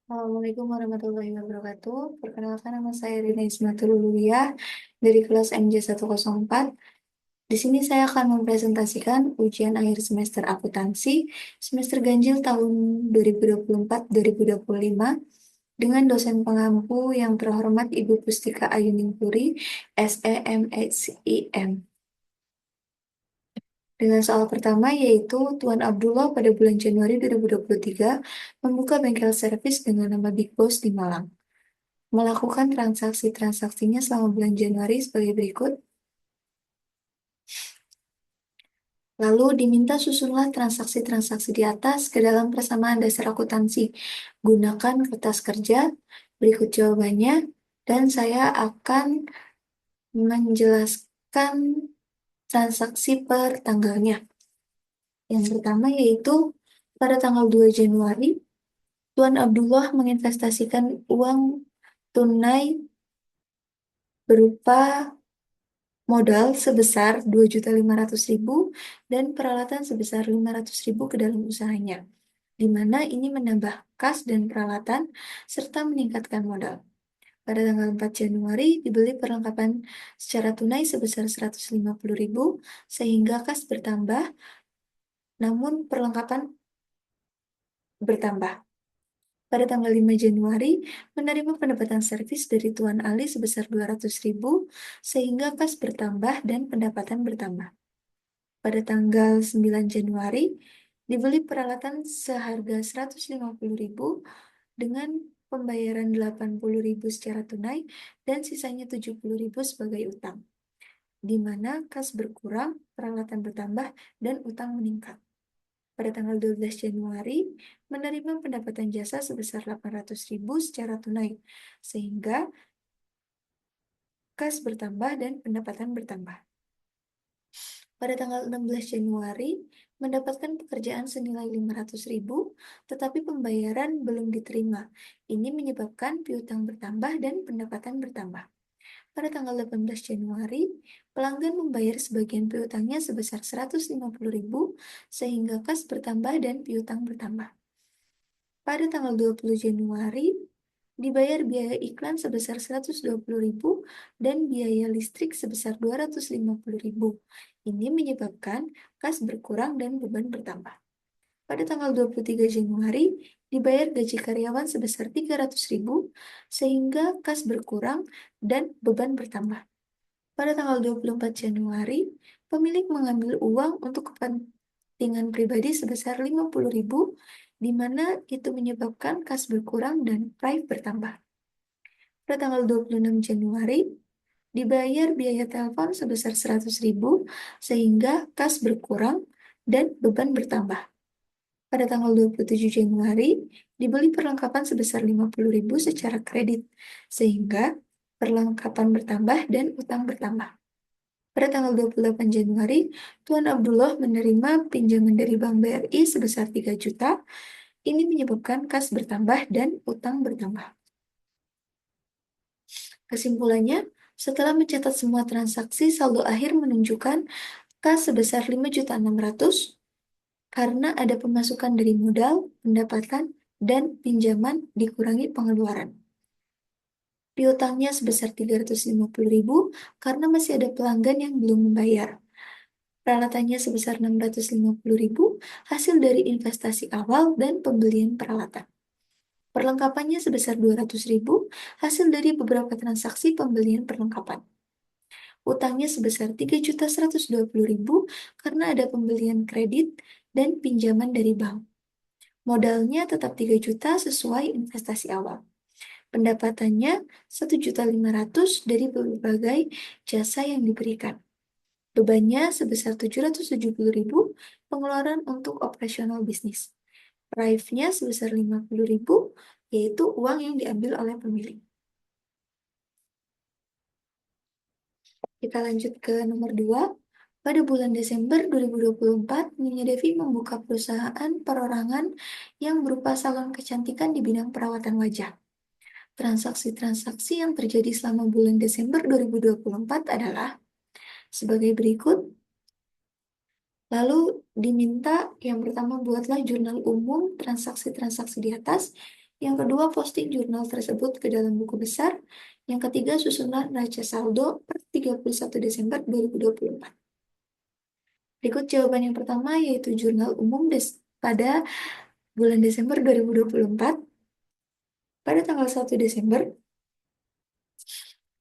Assalamualaikum warahmatullahi wabarakatuh. Perkenalkan nama saya Rina Ismatul Luluyah dari kelas MJ104. Di sini saya akan mempresentasikan ujian akhir semester akuntansi semester ganjil tahun 2024-2025 dengan dosen pengampu yang terhormat Ibu Pustika Ayuningspuri, SEMSIM. Dengan soal pertama yaitu Tuan Abdullah pada bulan Januari 2023 membuka bengkel servis dengan nama Big Boss di Malang. Melakukan transaksi-transaksinya selama bulan Januari sebagai berikut. Lalu diminta susunlah transaksi-transaksi di atas ke dalam persamaan dasar akuntansi. Gunakan kertas kerja, berikut jawabannya, dan saya akan menjelaskan transaksi per tanggalnya. Yang pertama yaitu pada tanggal 2 Januari, Tuan Abdullah menginvestasikan uang tunai berupa modal sebesar 2.500.000 dan peralatan sebesar 500.000 ke dalam usahanya, di mana ini menambah kas dan peralatan serta meningkatkan modal. Pada tanggal 4 Januari dibeli perlengkapan secara tunai sebesar 150.000 sehingga kas bertambah, namun perlengkapan bertambah. Pada tanggal 5 Januari, menerima pendapatan servis dari Tuan Ali sebesar 200.000 sehingga kas bertambah dan pendapatan bertambah. Pada tanggal 9 Januari, dibeli peralatan seharga 150.000 dengan pembayaran 80.000 secara tunai dan sisanya 70.000 sebagai utang, di mana kas berkurang, peralatan bertambah, dan utang meningkat. Pada tanggal 12 Januari, menerima pendapatan jasa sebesar 800.000 secara tunai, sehingga kas bertambah dan pendapatan bertambah. Pada tanggal 16 Januari, mendapatkan pekerjaan senilai 500.000, tetapi pembayaran belum diterima. Ini menyebabkan piutang bertambah dan pendapatan bertambah. Pada tanggal 18 Januari, pelanggan membayar sebagian piutangnya sebesar 150.000, sehingga kas bertambah dan piutang bertambah. Pada tanggal 20 Januari, dibayar biaya iklan sebesar 120.000 dan biaya listrik sebesar 250.000. Ini menyebabkan kas berkurang dan beban bertambah. Pada tanggal 23 Januari, dibayar gaji karyawan sebesar 300.000 sehingga kas berkurang dan beban bertambah. Pada tanggal 24 Januari, pemilik mengambil uang untuk kepentingan pribadi sebesar 50.000, di mana itu menyebabkan kas berkurang dan price bertambah. Pada tanggal 26 Januari, dibayar biaya telepon sebesar 100.000 sehingga kas berkurang dan beban bertambah. Pada tanggal 27 Januari, dibeli perlengkapan sebesar 50.000 secara kredit, sehingga perlengkapan bertambah dan utang bertambah. Pada tanggal 28 Januari, Tuan Abdullah menerima pinjaman dari Bank BRI sebesar 3 juta. Ini menyebabkan kas bertambah dan utang bertambah. Kesimpulannya, setelah mencatat semua transaksi, saldo akhir menunjukkan kas sebesar 5.600.000 karena ada pemasukan dari modal, pendapatan, dan pinjaman dikurangi pengeluaran. Piutangnya sebesar 350.000 karena masih ada pelanggan yang belum membayar. Peralatannya sebesar 650.000 hasil dari investasi awal dan pembelian peralatan. Perlengkapannya sebesar 200.000 hasil dari beberapa transaksi pembelian perlengkapan. Utangnya sebesar 3.120.000 karena ada pembelian kredit dan pinjaman dari bank. Modalnya tetap 3 juta sesuai investasi awal. Pendapatannya 1.500.000 dari berbagai jasa yang diberikan. Bebannya sebesar 770.000 pengeluaran untuk operasional bisnis. Price-nya sebesar 50.000, yaitu uang yang diambil oleh pemilik. Kita lanjut ke nomor 2. Pada bulan Desember 2024, Nyonya Devi membuka perusahaan perorangan yang berupa salon kecantikan di bidang perawatan wajah. Transaksi-transaksi yang terjadi selama bulan Desember 2024 adalah sebagai berikut. Lalu diminta yang pertama buatlah jurnal umum transaksi-transaksi di atas. Yang kedua, posting jurnal tersebut ke dalam buku besar. Yang ketiga, susunan neraca saldo per 31 Desember 2024. Berikut jawaban yang pertama, yaitu jurnal umum pada bulan Desember 2024. Pada tanggal 1 Desember,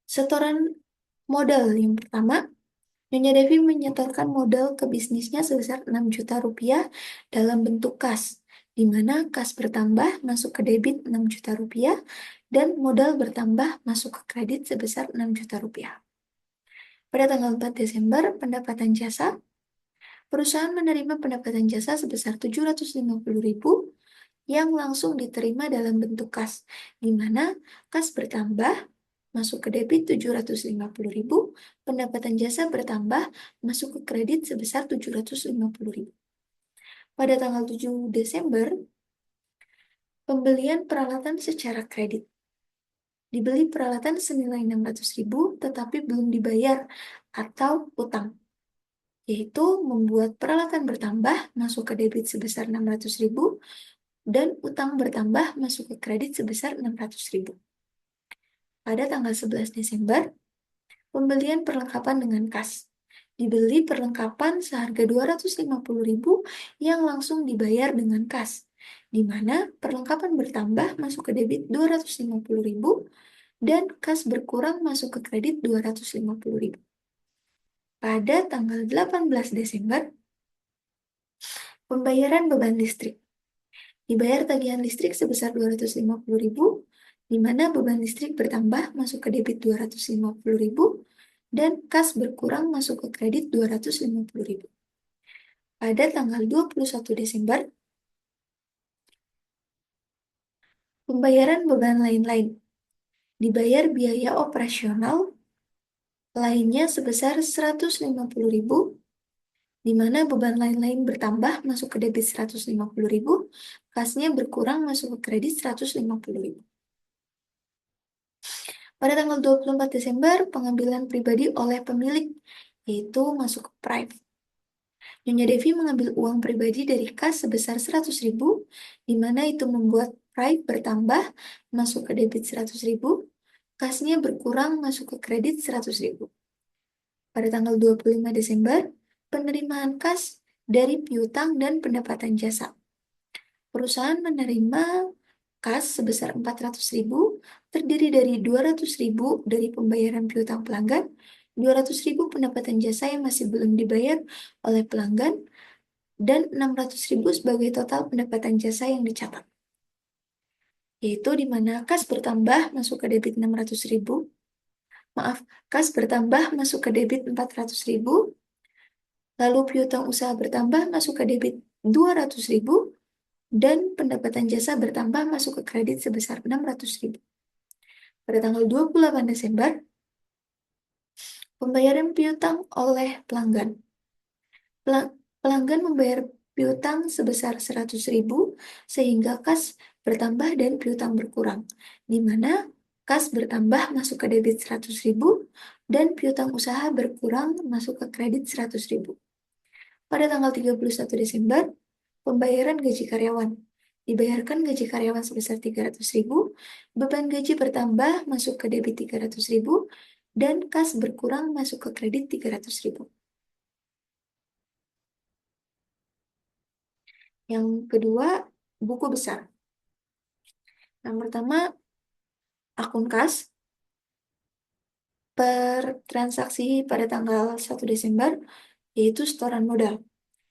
setoran modal yang pertama, Nyonya Devi menyetorkan modal ke bisnisnya sebesar 6 juta rupiah dalam bentuk kas, di mana kas bertambah masuk ke debit 6 juta rupiah dan modal bertambah masuk ke kredit sebesar 6 juta rupiah. Pada tanggal 4 Desember, pendapatan jasa, perusahaan menerima pendapatan jasa sebesar 750.000 yang langsung diterima dalam bentuk kas, di mana kas bertambah masuk ke debit 750.000, pendapatan jasa bertambah masuk ke kredit sebesar 750.000. Pada tanggal 7 Desember, pembelian peralatan secara kredit. Dibeli peralatan senilai 600.000 tetapi belum dibayar atau utang, yaitu membuat peralatan bertambah masuk ke debit sebesar 600.000 dan utang bertambah masuk ke kredit sebesar 600.000. Pada tanggal 11 Desember, pembelian perlengkapan dengan kas. Dibeli perlengkapan seharga 250.000 yang langsung dibayar dengan kas, di mana perlengkapan bertambah masuk ke debit 250.000 dan kas berkurang masuk ke kredit 250.000. Pada tanggal 18 Desember, pembayaran beban listrik. Dibayar tagihan listrik sebesar 250.000, di mana beban listrik bertambah masuk ke debit 250.000 dan kas berkurang masuk ke kredit 250.000. Pada tanggal 21 Desember, pembayaran beban lain-lain. Dibayar biaya operasional lainnya sebesar 150.000, di mana beban lain-lain bertambah masuk ke debit 150.000, kasnya berkurang masuk ke kredit 150.000. Pada tanggal 24 Desember, pengambilan pribadi oleh pemilik, yaitu masuk ke private. Nyonya Devi mengambil uang pribadi dari kas sebesar 100.000, di mana itu membuat private bertambah masuk ke debit 100.000, kasnya berkurang masuk ke kredit 100.000. Pada tanggal 25 Desember, penerimaan kas dari piutang dan pendapatan jasa. Perusahaan menerima kas sebesar 400.000, terdiri dari 200.000 dari pembayaran piutang pelanggan, 200.000 pendapatan jasa yang masih belum dibayar oleh pelanggan, dan 600.000 sebagai total pendapatan jasa yang dicatat. Yaitu di mana kas bertambah masuk ke debit 600.000, kas bertambah masuk ke debit 400.000, lalu piutang usaha bertambah masuk ke debit 200.000, dan pendapatan jasa bertambah masuk ke kredit sebesar 600.000. Pada tanggal 28 Desember, pembayaran piutang oleh pelanggan. Pelanggan membayar piutang sebesar 100.000 sehingga kas bertambah dan piutang berkurang, di mana kas bertambah masuk ke debit 100.000 dan piutang usaha berkurang masuk ke kredit 100.000. Pada tanggal 31 Desember, pembayaran gaji karyawan. Dibayarkan gaji karyawan sebesar 300.000, beban gaji bertambah masuk ke debit 300.000, dan kas berkurang masuk ke kredit 300.000. Yang kedua, buku besar. Yang pertama, akun kas per transaksi pada tanggal 1 Desember, yaitu setoran modal.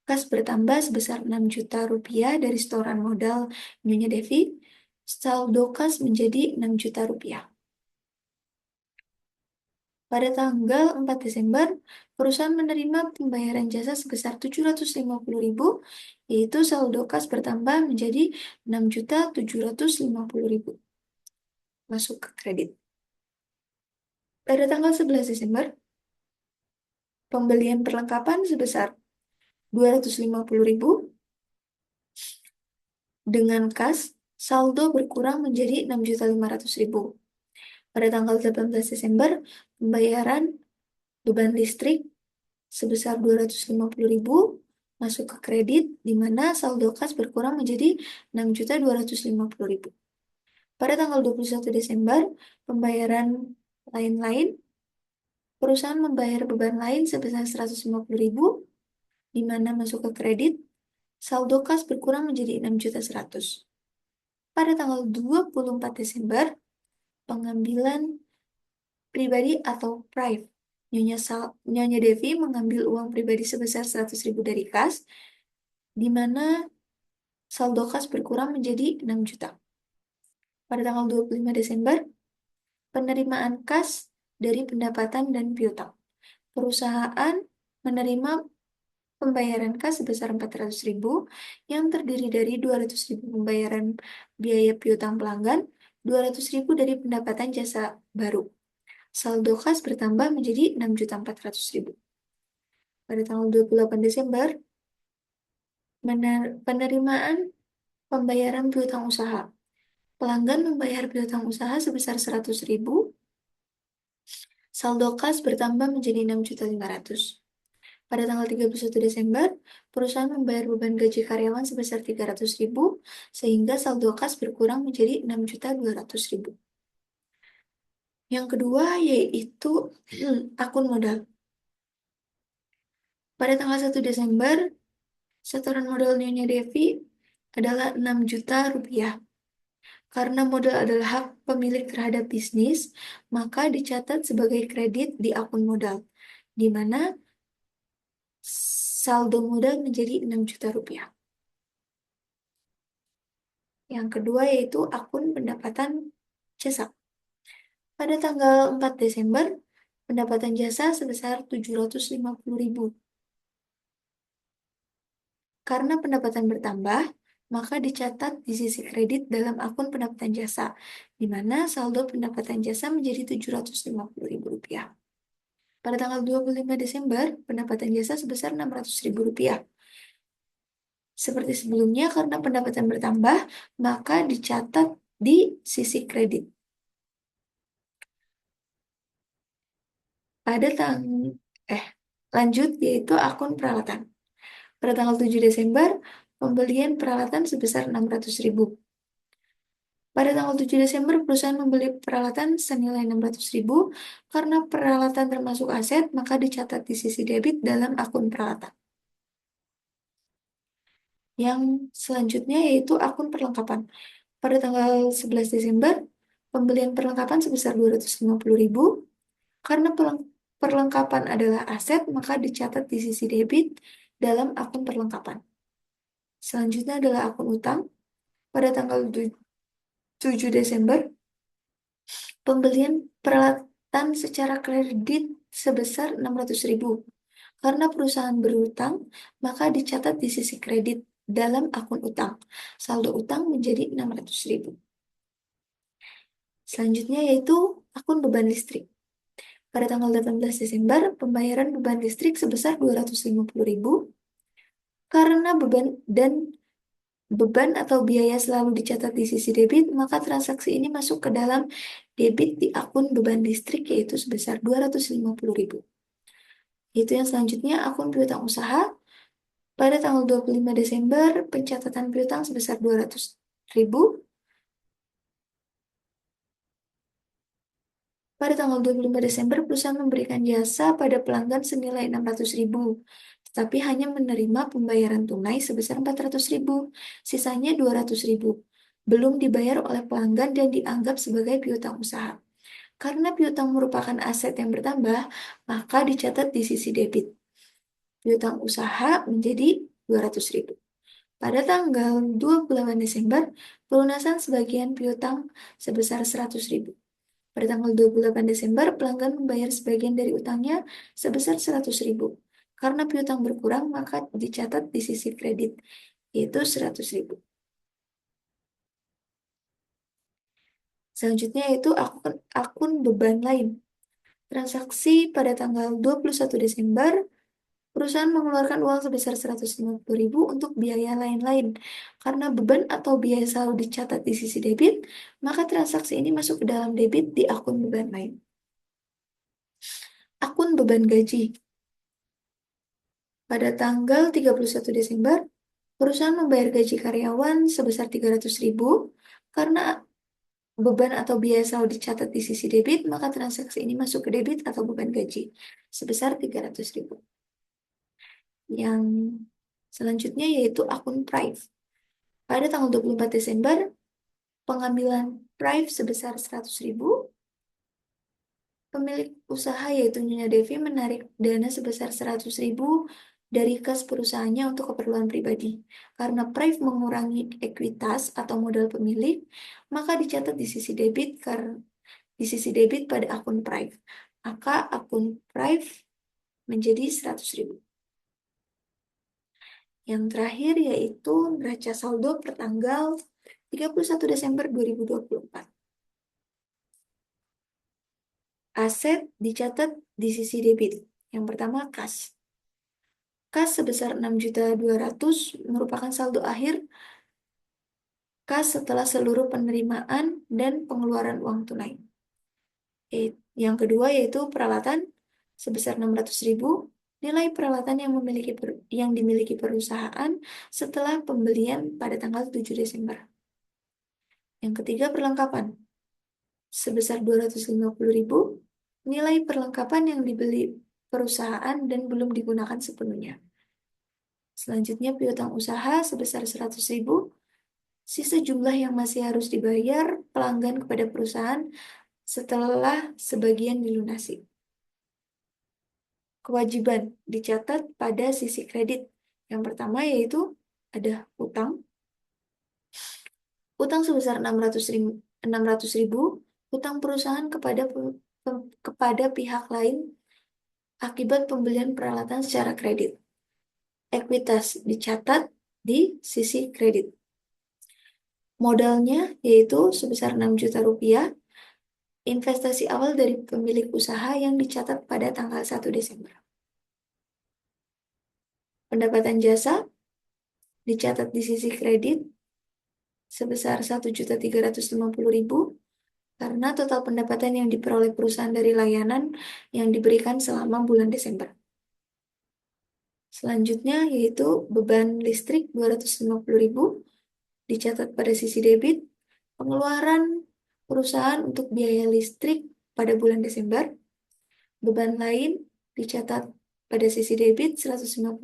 Kas bertambah sebesar 6 juta rupiah dari setoran modal Nyonya Devi. Saldo kas menjadi 6 juta rupiah. Pada tanggal 4 Desember, perusahaan menerima pembayaran jasa sebesar 750.000, yaitu saldo kas bertambah menjadi 6.750.000 masuk ke kredit. Pada tanggal 11 Desember, pembelian perlengkapan sebesar 250.000 dengan kas saldo berkurang menjadi 6.500.000. Pada tanggal 18 Desember, pembayaran beban listrik sebesar 250.000 masuk ke kredit, di mana saldo kas berkurang menjadi 6.250.000. Pada tanggal 21 Desember, pembayaran lain-lain, perusahaan membayar beban lain sebesar 150.000, di mana masuk ke kredit, saldo kas berkurang menjadi 6.100.000. Pada tanggal 24 Desember, pengambilan pribadi atau PRIV. Nyonya Devi mengambil uang pribadi sebesar 100.000 dari kas, di mana saldo kas berkurang menjadi 6 juta. Pada tanggal 25 Desember, penerimaan kas dari pendapatan dan piutang. Perusahaan menerima pembayaran kas sebesar 400.000 yang terdiri dari 200.000 pembayaran biaya piutang pelanggan, 200.000 dari pendapatan jasa baru. Saldo kas bertambah menjadi 6.400.000. Pada tanggal 28 Desember, penerimaan pembayaran piutang usaha. Pelanggan membayar piutang usaha sebesar 100.000, saldo kas bertambah menjadi 6.500.000. Pada tanggal 31 Desember, perusahaan membayar beban gaji karyawan sebesar 300.000, sehingga saldo kas berkurang menjadi 6.200.000. Yang kedua yaitu akun modal. Pada tanggal 1 Desember, setoran modal Nyonya Devi adalah 6 juta rupiah. Karena modal adalah hak pemilik terhadap bisnis, maka dicatat sebagai kredit di akun modal, di mana saldo modal menjadi 6 juta rupiah. Yang kedua yaitu akun pendapatan jasa. Pada tanggal 4 Desember, pendapatan jasa sebesar 750.000. Karena pendapatan bertambah, maka dicatat di sisi kredit dalam akun pendapatan jasa, di mana saldo pendapatan jasa menjadi 750.000 rupiah. Pada tanggal 25 Desember, pendapatan jasa sebesar 600.000 rupiah. Seperti sebelumnya, karena pendapatan bertambah, maka dicatat di sisi kredit. Pada lanjut yaitu akun peralatan. Pada tanggal 7 Desember, pembelian peralatan sebesar 600.000. Pada tanggal 7 Desember, perusahaan membeli peralatan senilai 600.000 karena peralatan termasuk aset, maka dicatat di sisi debit dalam akun peralatan. Yang selanjutnya yaitu akun perlengkapan. Pada tanggal 11 Desember, pembelian perlengkapan sebesar 250.000. Karena perlengkapan adalah aset, maka dicatat di sisi debit dalam akun perlengkapan. Selanjutnya adalah akun utang. Pada tanggal 7 Desember, pembelian peralatan secara kredit sebesar 600.000. Karena perusahaan berutang, maka dicatat di sisi kredit dalam akun utang. Saldo utang menjadi 600.000. Selanjutnya yaitu akun beban listrik. Pada tanggal 18 Desember, pembayaran beban listrik sebesar 250.000. Karena beban atau biaya selalu dicatat di sisi debit, maka transaksi ini masuk ke dalam debit di akun beban listrik yaitu sebesar 250.000. Itu yang selanjutnya akun piutang usaha. Pada tanggal 25 Desember, pencatatan piutang sebesar 200.000. Pada tanggal 25 Desember, perusahaan memberikan jasa pada pelanggan senilai 600.000, tetapi hanya menerima pembayaran tunai sebesar 400.000, sisanya 200.000. Belum dibayar oleh pelanggan dan dianggap sebagai piutang usaha. Karena piutang merupakan aset yang bertambah, maka dicatat di sisi debit. Piutang usaha menjadi 200.000. Pada tanggal 28 Desember, pelunasan sebagian piutang sebesar 100.000. Pada tanggal 28 Desember, pelanggan membayar sebagian dari utangnya sebesar 100.000. Karena piutang berkurang, maka dicatat di sisi kredit, yaitu 100.000. Selanjutnya yaitu akun beban lain. Transaksi pada tanggal 21 Desember, perusahaan mengeluarkan uang sebesar 150.000 untuk biaya lain-lain. Karena beban atau biaya selalu dicatat di sisi debit, maka transaksi ini masuk ke dalam debit di akun beban lain. Akun beban gaji. Pada tanggal 31 Desember, perusahaan membayar gaji karyawan sebesar 300.000 karena beban atau biaya selalu dicatat di sisi debit, maka transaksi ini masuk ke debit atau beban gaji sebesar 300.000. Yang selanjutnya yaitu akun Prive. Pada tanggal 24 Desember, pengambilan Prive sebesar 100.000. Pemilik usaha yaitu Nyonya Devi menarik dana sebesar 100.000 dari kas perusahaannya untuk keperluan pribadi. Karena Prive mengurangi ekuitas atau modal pemilik, maka dicatat di sisi debit pada akun Prive. Maka akun Prive menjadi 100.000. Yang terakhir yaitu neraca saldo pertanggal 31 Desember 2024. Aset dicatat di sisi debit. Yang pertama, kas. Kas sebesar 6.200.000 merupakan saldo akhir kas setelah seluruh penerimaan dan pengeluaran uang tunai. Yang kedua yaitu peralatan sebesar 600.000, nilai peralatan yang dimiliki perusahaan setelah pembelian pada tanggal 7 Desember. Yang ketiga perlengkapan sebesar 250.000, nilai perlengkapan yang dibeli perusahaan dan belum digunakan sepenuhnya. Selanjutnya piutang usaha sebesar 100.000, sisa jumlah yang masih harus dibayar pelanggan kepada perusahaan setelah sebagian dilunasi. Kewajiban dicatat pada sisi kredit. Yang pertama yaitu ada utang. Utang sebesar 600.000, utang perusahaan kepada pihak lain akibat pembelian peralatan secara kredit. Ekuitas dicatat di sisi kredit. Modalnya yaitu sebesar 6 juta rupiah, investasi awal dari pemilik usaha yang dicatat pada tanggal 1 Desember. Pendapatan jasa dicatat di sisi kredit sebesar 1.350.000 karena total pendapatan yang diperoleh perusahaan dari layanan yang diberikan selama bulan Desember. Selanjutnya yaitu beban listrik 250.000 dicatat pada sisi debit, pengeluaran perusahaan untuk biaya listrik pada bulan Desember. Beban lain dicatat pada sisi debit 150.000,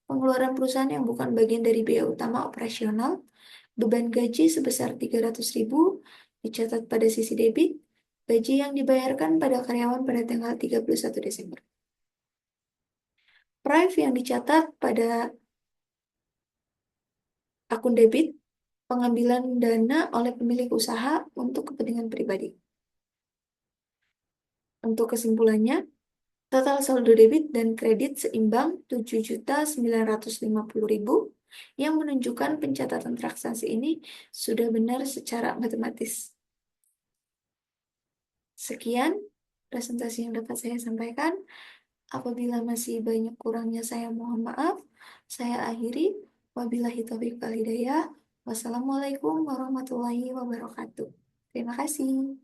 pengeluaran perusahaan yang bukan bagian dari biaya utama operasional. Beban gaji sebesar 300.000 dicatat pada sisi debit, gaji yang dibayarkan pada karyawan pada tanggal 31 Desember. Prive yang dicatat pada akun debit, pengambilan dana oleh pemilik usaha untuk kepentingan pribadi. Untuk kesimpulannya, total saldo debit dan kredit seimbang 7.950.000 yang menunjukkan pencatatan transaksi ini sudah benar secara matematis. Sekian presentasi yang dapat saya sampaikan. Apabila masih banyak kurangnya saya mohon maaf. Saya akhiri. Wabillahi taufiq wal hidayah. Wassalamualaikum warahmatullahi wabarakatuh. Terima kasih.